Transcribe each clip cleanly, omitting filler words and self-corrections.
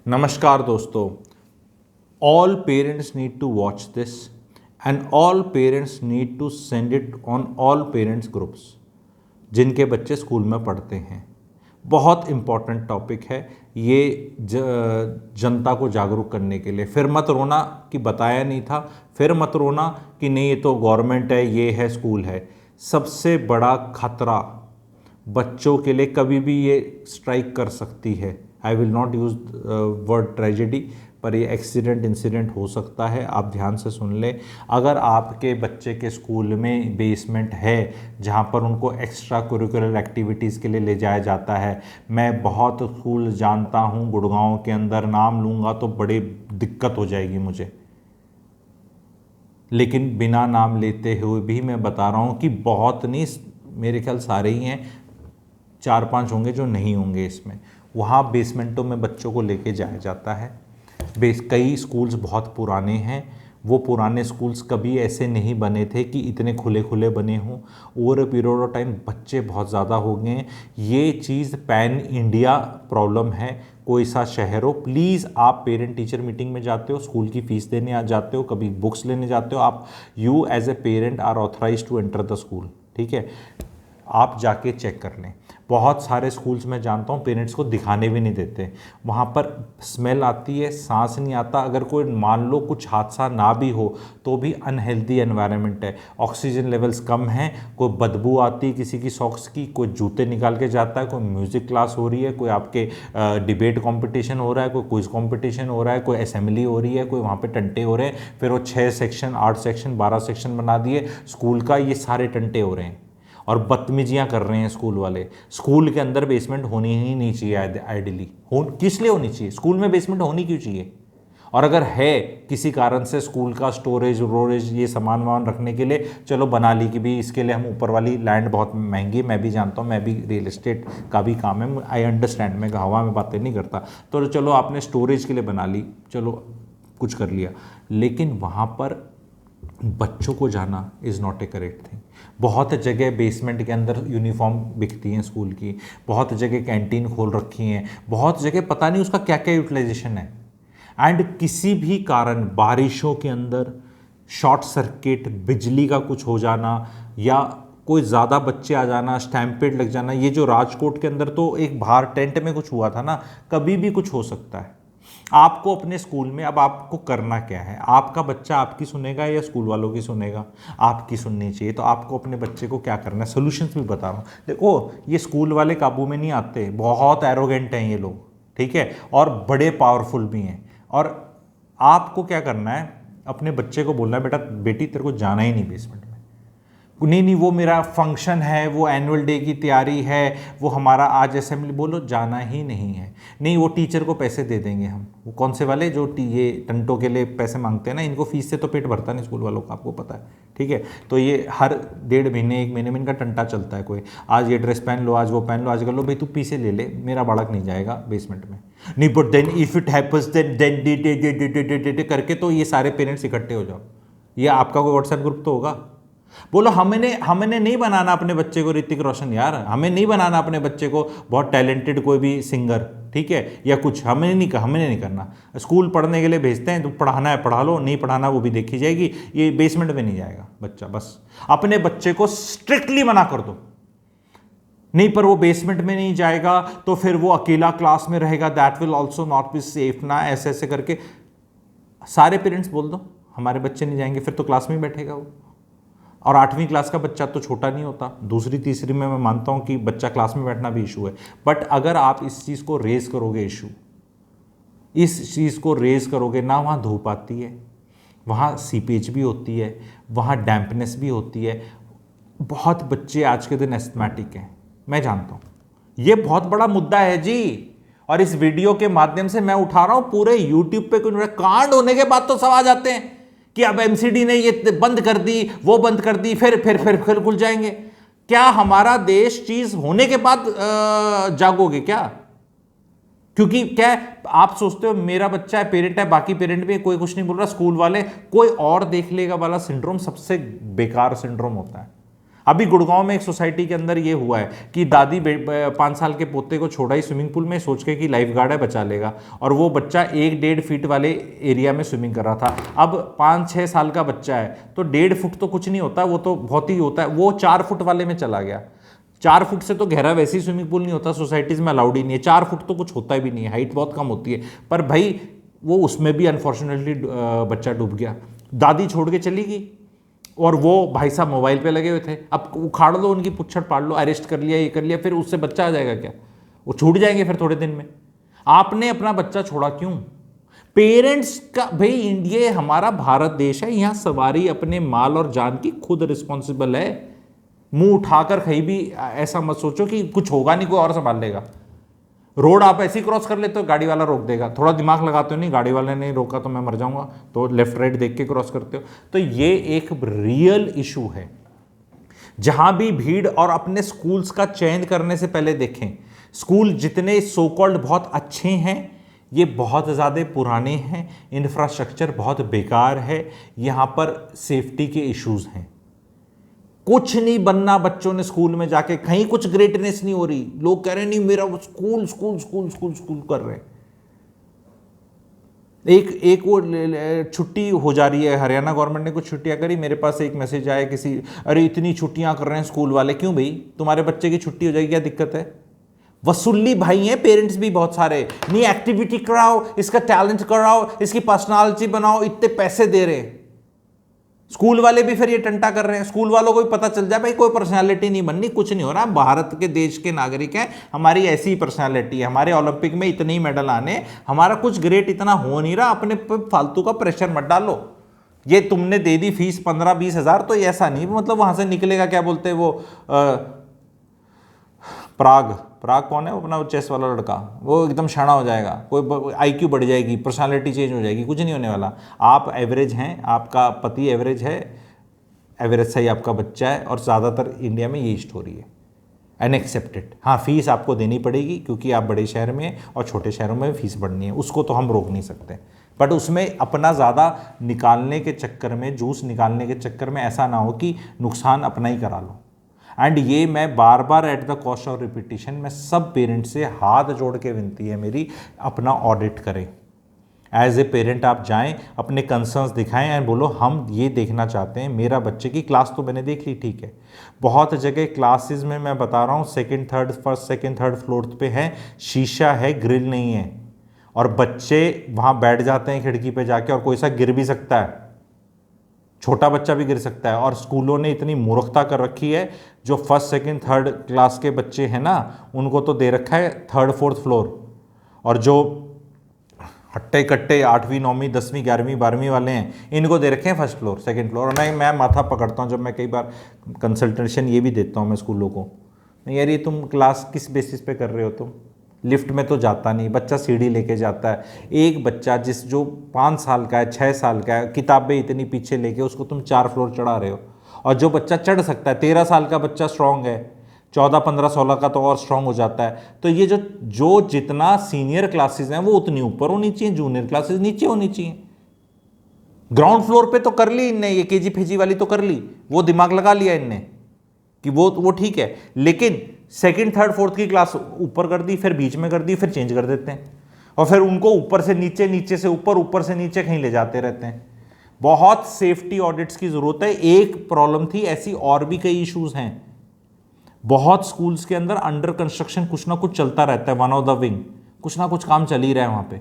नमस्कार दोस्तों, all parents need to watch this and all parents need to send it on all parents groups जिनके बच्चे school में पढ़ते हैं। बहुत इम्पॉर्टेंट टॉपिक है ये जनता को जागरूक करने के लिए। फिर मत रोना कि बताया नहीं था, फिर मत रोना कि नहीं ये तो गवर्नमेंट है, ये है, स्कूल है। सबसे बड़ा खतरा बच्चों के लिए कभी भी ये स्ट्राइक कर सकती है। I will not use word tragedy, पर ये एक्सीडेंट इंसिडेंट हो सकता है। आप ध्यान से सुन लें। अगर आपके बच्चे के स्कूल में बेसमेंट है जहाँ पर उनको एक्स्ट्रा करिकुलर एक्टिविटीज़ के लिए ले जाया जाता है, मैं बहुत स्कूल जानता हूँ गुड़गांव के अंदर, नाम लूँगा तो बड़ी दिक्कत हो जाएगी मुझे, लेकिन बिना नाम लेते हुए भी मैं बता रहा हूँ कि बहुत नहीं, मेरे ख्याल सारे ही हैं, 4-5 होंगे जो नहीं होंगे इसमें। वहाँ बेसमेंटों में बच्चों को लेके जाया जाता है। कई स्कूल्स बहुत पुराने हैं, वो पुराने स्कूल्स कभी ऐसे नहीं बने थे कि इतने खुले खुले बने हों। Over a period of time बच्चे बहुत ज़्यादा हो गए हैं। ये चीज़ पैन इंडिया प्रॉब्लम है। कोई सा शहर हो, प्लीज़ आप पेरेंट टीचर मीटिंग में जाते हो, स्कूल की फ़ीस देने आ जाते हो, कभी बुक्स लेने जाते हो, आप you as a parent are authorise to enter the school, ठीक है। आप जाके चेक कर लें। बहुत सारे स्कूल्स में जानता हूँ पेरेंट्स को दिखाने भी नहीं देते, वहाँ पर स्मेल आती है, सांस नहीं आता। अगर कोई मान लो कुछ हादसा ना भी हो तो भी अनहेल्दी एनवायरनमेंट है, ऑक्सीजन लेवल्स कम हैं, कोई बदबू आती है किसी की सॉक्स की, कोई जूते निकाल के जाता है, कोई म्यूज़िक क्लास हो रही है, कोई आपके डिबेट कॉम्पिटिशन हो रहा है, कोई क्विज कॉम्पिटिशन हो रहा है, कोई असेंबली हो रही है, कोई वहाँ पर टंटे हो रहे हैं, फिर वो 6 सेक्शन 8 सेक्शन 12 सेक्शन बना दिए स्कूल का, ये सारे टंटे हो रहे हैं और बदतमीजियाँ कर रहे हैं स्कूल वाले। स्कूल के अंदर बेसमेंट होनी ही नहीं चाहिए आइडियली। किस लिए होनी चाहिए? स्कूल में बेसमेंट होनी क्यों चाहिए? और अगर है किसी कारण से स्कूल का स्टोरेज वोरेज ये सामान वामान रखने के लिए, चलो बना ली कि भी इसके लिए हम ऊपर वाली लैंड बहुत महंगी है, मैं भी जानता हूँ, मैं भी रियल एस्टेट का भी काम है, आई अंडरस्टैंड, मैं हवा में बातें नहीं करता। तो चलो आपने स्टोरेज के लिए बना ली, चलो कुछ कर लिया, लेकिन वहाँ पर बच्चों को जाना is not A correct thing. बहुत जगह बेसमेंट के अंदर यूनिफॉर्म बिकती हैं स्कूल की, बहुत जगह कैंटीन खोल रखी हैं, बहुत जगह पता नहीं उसका क्या क्या यूटिलाइजेशन है। एंड किसी भी कारण बारिशों के अंदर शॉर्ट सर्किट, बिजली का कुछ हो जाना या कोई ज़्यादा बच्चे आ जाना, स्टैम्पेड लग जाना, ये जो राजकोट के अंदर तो एक बाहर टेंट में कुछ हुआ था ना, कभी भी कुछ हो सकता है। आपको अपने स्कूल में अब आपको करना क्या है? आपका बच्चा आपकी सुनेगा या स्कूल वालों की सुनेगा? आपकी सुननी चाहिए। तो आपको अपने बच्चे को क्या करना है, सोल्यूशंस भी बता रहा हूँ। देखो, ये स्कूल वाले काबू में नहीं आते, बहुत एरोगेंट हैं ये लोग, ठीक है, और बड़े पावरफुल भी हैं। और आपको क्या करना है, अपने बच्चे को बोलना है, बेटा बेटी तेरे को जाना ही नहीं बेसमेंट में। नहीं, वो मेरा फंक्शन है, वो एनुअल डे की तैयारी है, वो हमारा आज असेंबली, बोलो जाना ही नहीं है। नहीं, वो टीचर को पैसे दे देंगे हम। वो कौन से वाले जो ये टंटों के लिए पैसे मांगते हैं ना, इनको फीस से तो पेट भरता नहीं स्कूल वालों का, आपको पता है, ठीक है। तो ये हर 1.5 महीने 1 महीने में इनका टंटा चलता है। कोई आज ये ड्रेस पहन लो, आज वो पहन लो, आज कर लो, भाई तू पीछे ले ले, मेरा बालक नहीं जाएगा बेसमेंट में। नहीं, but then if it happens then करके तो ये सारे पेरेंट्स इकट्ठे हो जाओ। ये आपका कोई व्हाट्सएप ग्रुप तो होगा। बोलो हमने नहीं बनाना अपने बच्चे को ऋतिक रोशन, यार हमें नहीं बनाना अपने बच्चे को बहुत टैलेंटेड कोई भी सिंगर, ठीक है, या कुछ हमें नहीं करना। स्कूल पढ़ने के लिए भेजते हैं तो पढ़ाना है पढ़ा लो, नहीं पढ़ाना वो भी देखी जाएगी। ये बेसमेंट में नहीं जाएगा बच्चा। बस अपने बच्चे को स्ट्रिक्टली मना कर दो। नहीं, पर वो बेसमेंट में नहीं जाएगा तो फिर वो अकेला क्लास में रहेगा, that will also not be safe ना, ऐसे ऐसे करके सारे पेरेंट्स बोल दो हमारे बच्चे नहीं जाएंगे, फिर तो क्लास में ही बैठेगा वो। और 8वीं क्लास का बच्चा तो छोटा नहीं होता, दूसरी तीसरी में मैं मानता हूँ कि बच्चा क्लास में बैठना भी इशू है। बट अगर आप इस चीज़ को रेज करोगे, इस चीज़ को रेज करोगे ना, वहाँ धूप आती है, वहाँ सीपेज भी होती है, वहाँ डैम्पनेस भी होती है। बहुत बच्चे आज के दिन एस्थमेटिक हैं, मैं जानता हूँ, ये बहुत बड़ा मुद्दा है जी। और इस वीडियो के माध्यम से मैं उठा रहा हूँ, पूरे यूट्यूब पे कोई कांड होने के बाद तो सब आ जाते हैं कि अब एमसीडी ने ये बंद कर दी, वो बंद कर दी, फिर खुल जाएंगे। क्या हमारा देश चीज होने के बाद जागोगे क्या? क्योंकि क्या आप सोचते हो मेरा बच्चा है, पेरेंट है, बाकी पेरेंट भी, कोई कुछ नहीं बोल रहा, स्कूल वाले कोई और देख लेगा वाला सिंड्रोम सबसे बेकार सिंड्रोम होता है। अभी गुड़गांव में एक सोसाइटी के अंदर ये हुआ है कि दादी 5 साल के पोते को छोड़ा ही स्विमिंग पूल में, सोच के कि लाइफ गार्ड है बचा लेगा, और वो बच्चा 1-1.5 फीट वाले एरिया में स्विमिंग कर रहा था। अब 5-6 साल का बच्चा है तो 1.5 फुट तो कुछ नहीं होता, वो तो बहुत ही होता है, वो 4 फुट वाले में चला गया। 4 फुट से तो गहरा वैसे ही स्विमिंग पूल नहीं होता, सोसाइटीज में अलाउड ही नहीं है। 4 फुट तो कुछ होता भी नहीं है, हाइट बहुत कम होती है, पर भाई वो उसमें भी अनफॉर्चुनेटली बच्चा डूब गया। दादी छोड़ के चली गई और वो भाई साहब मोबाइल पे लगे हुए थे। अब उखाड़ लो उनकी पुच्छड़ पाड़ लो, अरेस्ट कर लिया, ये कर लिया, फिर उससे बच्चा आ जाएगा क्या? वो छूट जाएंगे फिर थोड़े दिन में। आपने अपना बच्चा छोड़ा क्यों? पेरेंट्स का, भाई इंडिया हमारा भारत देश है, यहाँ सवारी अपने माल और जान की खुद रिस्पॉन्सिबल है। मुंह उठाकर कहीं भी ऐसा मत सोचो कि कुछ होगा नहीं, कोई और संभाल लेगा। रोड आप ऐसे ही क्रॉस कर लेते हो, गाड़ी वाला रोक देगा, थोड़ा दिमाग लगाते हो, नहीं गाड़ी वाले ने रोका तो मैं मर जाऊंगा, तो लेफ्ट राइट देख के क्रॉस करते हो। तो ये एक रियल इशू है। जहां भी भीड़, और अपने स्कूल्स का चयन करने से पहले देखें, स्कूल जितने सो कॉल्ड बहुत अच्छे हैं, ये बहुत ज़्यादा पुराने हैं, इंफ्रास्ट्रक्चर बहुत बेकार है, यहाँ पर सेफ्टी के इश्यूज हैं। कुछ नहीं बनना बच्चों ने स्कूल में जाके, कहीं कुछ ग्रेटनेस नहीं हो रही। लोग कह रहे हैं नहीं मेरा school school school school school कर रहे हैं। एक वो छुट्टी हो जा रही है, हरियाणा गवर्नमेंट ने कुछ छुट्टियां करी। मेरे पास एक मैसेज आया किसी, अरे इतनी छुट्टियां कर रहे हैं स्कूल वाले। क्यों भाई, तुम्हारे बच्चे की छुट्टी हो जाएगी, क्या दिक्कत है? वसूली भाई हैं पेरेंट्स भी बहुत सारे, नहीं एक्टिविटी कराओ, इसका टैलेंट कराओ, इसकी पर्सनालिटी बनाओ, इतने पैसे दे रहे हैं। स्कूल वाले भी फिर ये टंटा कर रहे हैं। स्कूल वालों को भी पता चल जाए भाई कोई पर्सनालिटी नहीं बननी, कुछ नहीं हो रहा, भारत के देश के नागरिक हैं, हमारी ऐसी ही पर्सनालिटी है, हमारे ओलंपिक में इतने ही मेडल आने, हमारा कुछ ग्रेट इतना हो नहीं रहा, अपने फालतू का प्रेशर मत डालो। ये तुमने दे दी फीस 15-20 हज़ार, तो ऐसा नहीं मतलब वहां से निकलेगा, क्या बोलते हैं वो प्राग कौन है वो, अपना चेस वाला लड़का, वो एकदम शाना हो जाएगा, कोई आईक्यू बढ़ जाएगी, पर्सनालिटी चेंज हो जाएगी, कुछ नहीं होने वाला। आप एवरेज हैं, आपका पति एवरेज है, एवरेज सही आपका बच्चा है, और ज़्यादातर इंडिया में यही स्टोरी है। अनएक्सेप्टेड। हाँ, फीस आपको देनी पड़ेगी क्योंकि आप बड़े शहर में हैं, और छोटे शहरों में फीस बढ़नी है, उसको तो हम रोक नहीं सकते, बट उसमें अपना ज़्यादा निकालने के चक्कर में, जूस निकालने के चक्कर में ऐसा ना हो कि नुकसान अपना ही करा लो। एंड ये मैं बार बार at the cost of repetition मैं सब पेरेंट्स से हाथ जोड़ के विनती है मेरी, अपना ऑडिट करें। एज ए पेरेंट आप जाएं, अपने कंसर्न्स दिखाएं एंड बोलो हम ये देखना चाहते हैं, मेरा बच्चे की क्लास तो मैंने देख ली, ठीक है। बहुत जगह क्लासेस में मैं बता रहा हूँ फर्स्ट सेकंड थर्ड फ्लोर पे है, शीशा है, ग्रिल नहीं है, और बच्चे वहाँ बैठ जाते हैं खिड़की पे जाके, और कोई सा गिर भी सकता है, छोटा बच्चा भी गिर सकता है। और स्कूलों ने इतनी मूर्खता कर रखी है, जो फर्स्ट सेकंड थर्ड क्लास के बच्चे हैं ना, उनको तो दे रखा है थर्ड फोर्थ फ्लोर, और जो हट्टे कट्टे 8वीं 9वीं 10वीं 11वीं 12वीं वाले हैं, इनको दे रखे हैं फर्स्ट फ्लोर सेकंड फ्लोर। और मैं माथा पकड़ता हूँ जब मैं कई बार कंसल्टेशन ये भी देता हूँ मैं स्कूलों को, यार ये तुम क्लास किस बेसिस पे कर रहे हो? तुम लिफ्ट में तो जाता नहीं, बच्चा सीढ़ी लेके जाता है। एक बच्चा जो 5 साल का है, 6 साल का है, किताबें इतनी पीछे लेके उसको तुम 4 फ्लोर चढ़ा रहे हो, और जो बच्चा चढ़ सकता है, 13 साल का बच्चा स्ट्रांग है, 14 15 16 का तो और स्ट्रांग हो जाता है। तो ये जो जितना सीनियर क्लासेस हैं वो उतनी ऊपर होनी चाहिए, जूनियर क्लासेस नीचे होनी चाहिए। ग्राउंड फ्लोर पे तो कर ली इनने, ये केजी फेजी वाली तो कर ली, वो दिमाग लगा लिया इनने कि वो ठीक है, लेकिन सेकंड थर्ड फोर्थ की क्लास ऊपर कर दी, फिर बीच में कर दी, फिर चेंज कर देते हैं, और फिर उनको ऊपर से नीचे, नीचे से ऊपर, ऊपर से नीचे कहीं ले जाते रहते हैं। बहुत सेफ्टी ऑडिट्स की जरूरत है। एक प्रॉब्लम थी, ऐसी और भी कई इश्यूज हैं। बहुत स्कूल्स के अंदर अंडर कंस्ट्रक्शन कुछ ना कुछ चलता रहता है, वन ऑफ द विंग, कुछ ना कुछ काम चल ही रहा है वहाँ पे,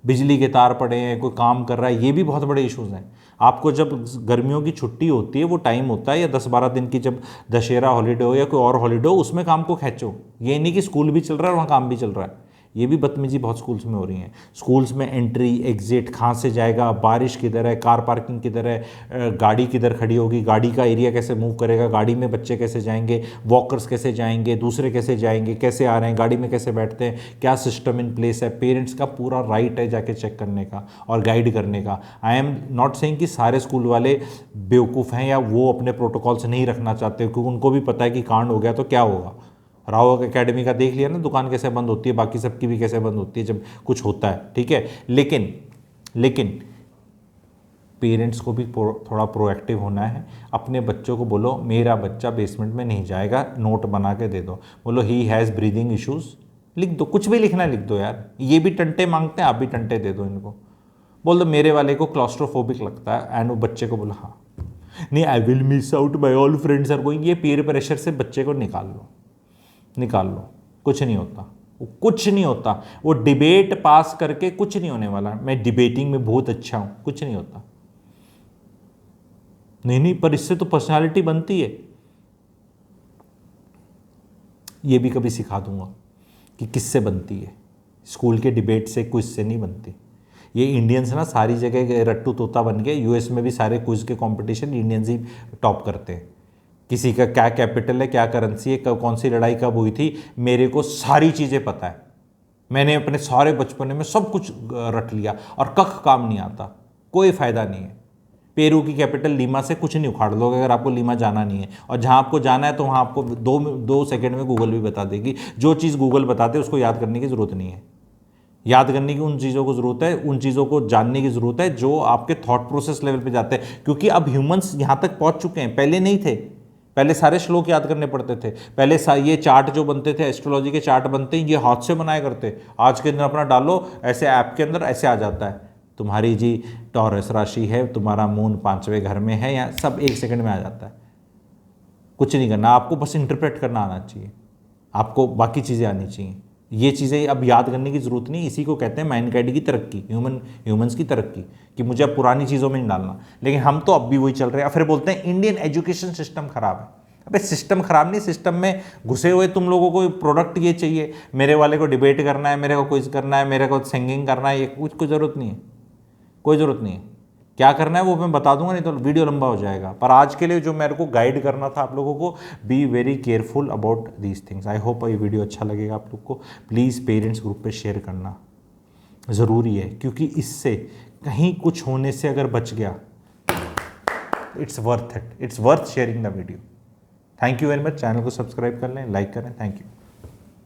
बिजली के तार पड़े हैं, कोई काम कर रहा है, ये भी बहुत बड़े इश्यूज हैं। आपको जब गर्मियों की छुट्टी होती है, वो टाइम होता है या 10-12 दिन की, जब दशहरा हॉलीडे हो या कोई और हॉलीडे हो, उसमें काम को खींचो। ये नहीं कि स्कूल भी चल रहा है और वहाँ काम भी चल रहा है। ये भी बदतमीजी बहुत स्कूल्स में हो रही है। स्कूल्स में एंट्री एग्जिट कहाँ से जाएगा, बारिश किधर है, कार पार्किंग किधर है, गाड़ी किधर खड़ी होगी, गाड़ी का एरिया कैसे मूव करेगा, गाड़ी में बच्चे कैसे जाएंगे, वॉकर्स कैसे जाएंगे, दूसरे कैसे जाएंगे, कैसे आ रहे हैं, गाड़ी में कैसे बैठते हैं, क्या सिस्टम इन प्लेस है। पेरेंट्स का पूरा राइट है जाके चेक करने का और गाइड करने का। आई एम नॉट सेइंग कि सारे स्कूल वाले बेवकूफ़ हैं या वो अपने प्रोटोकॉल्स नहीं रखना चाहते, क्योंकि उनको भी पता है कि कांड हो गया तो क्या होगा। राव एकेडमी का देख लिया ना, दुकान कैसे बंद होती है, बाकी सबकी भी कैसे बंद होती है जब कुछ होता है, ठीक है। लेकिन पेरेंट्स को भी थोड़ा प्रोएक्टिव होना है। अपने बच्चों को बोलो मेरा बच्चा बेसमेंट में नहीं जाएगा, नोट बना के दे दो। बोलो ही हैज़ ब्रीदिंग इश्यूज़, लिख दो, कुछ भी लिखना लिख दो यार। ये भी टंटे मांगते हैं, आप भी टंटे दे दो इनको। बोल दो मेरे वाले को क्लॉस्ट्रोफोबिक लगता है, एंड वो बच्चे को बोलो हाँ नहीं I will miss out my all friends are going. ये पीयर प्रेशर से बच्चे को निकाल लो। कुछ नहीं होता, वो कुछ नहीं होता। वो डिबेट पास करके कुछ नहीं होने वाला। मैं डिबेटिंग में बहुत अच्छा हूं, कुछ नहीं होता। नहीं, पर इससे तो पर्सनालिटी बनती है। ये भी कभी सिखा दूंगा कि किससे बनती है। स्कूल के डिबेट से, क्विज से नहीं बनती। ये इंडियंस ना सारी जगह रट्टू तोता बन गए। यूएस में भी सारे क्विज के कंपटीशन इंडियंस ही टॉप करते हैं। किसी का क्या कैपिटल है, क्या करेंसी है, कौन सी लड़ाई कब हुई थी, मेरे को सारी चीज़ें पता है। मैंने अपने सारे बचपने में सब कुछ रट लिया, और कख काम नहीं आता, कोई फ़ायदा नहीं है। पेरू की कैपिटल लीमा से कुछ नहीं उखाड़ लोगे अगर आपको लीमा जाना नहीं है। और जहाँ आपको जाना है तो वहाँ आपको दो सेकंड में गूगल भी बता देगी। जो चीज़ गूगल बताते उसको याद करने की ज़रूरत नहीं है। याद करने की उन चीज़ों को ज़रूरत है, उन चीज़ों को जानने की ज़रूरत है जो आपके थॉट प्रोसेस लेवल पे जाते हैं। क्योंकि अब ह्यूमंस यहाँ तक पहुँच चुके हैं, पहले नहीं थे। पहले सारे श्लोक याद करने पड़ते थे। पहले ये चार्ट जो बनते थे, एस्ट्रोलॉजी के चार्ट बनते हैं, ये हाथ से बनाया करते। आज के दिन अपना डालो ऐसे ऐप के अंदर, ऐसे आ जाता है तुम्हारी जी टॉरस राशि है, तुम्हारा मून 5वें घर में है, या सब 1 सेकंड में आ जाता है। कुछ नहीं करना आपको, बस इंटरप्रेट करना आना चाहिए आपको, बाकी चीज़ें आनी चाहिए। ये चीज़ें अब याद करने की ज़रूरत नहीं। इसी को कहते हैं मैनकाइंड की तरक्की, ह्यूमंस की तरक्की, कि मुझे अब पुरानी चीज़ों में नहीं डालना। लेकिन हम तो अब भी वही चल रहे हैं। फिर बोलते हैं इंडियन एजुकेशन सिस्टम खराब है। अबे सिस्टम खराब नहीं, सिस्टम में घुसे हुए तुम लोगों को प्रोडक्ट ये चाहिए। मेरे वाले को डिबेट करना है, मेरे को क्विज करना है, मेरे को सिंगिंग करना है, ये कुछ कोई ज़रूरत नहीं है, कोई ज़रूरत नहीं है। क्या करना है वो मैं बता दूंगा, नहीं तो वीडियो लंबा हो जाएगा। पर आज के लिए जो मेरे को गाइड करना था आप लोगों को, be very careful about these things. I hope ये वीडियो अच्छा लगेगा आप लोग को। प्लीज़ पेरेंट्स ग्रुप पे शेयर करना ज़रूरी है, क्योंकि इससे कहीं कुछ होने से अगर बच गया, it's worth it, it's worth sharing the video. Thank you very much. Channel को सब्सक्राइब कर लें, लाइक करें। Thank you.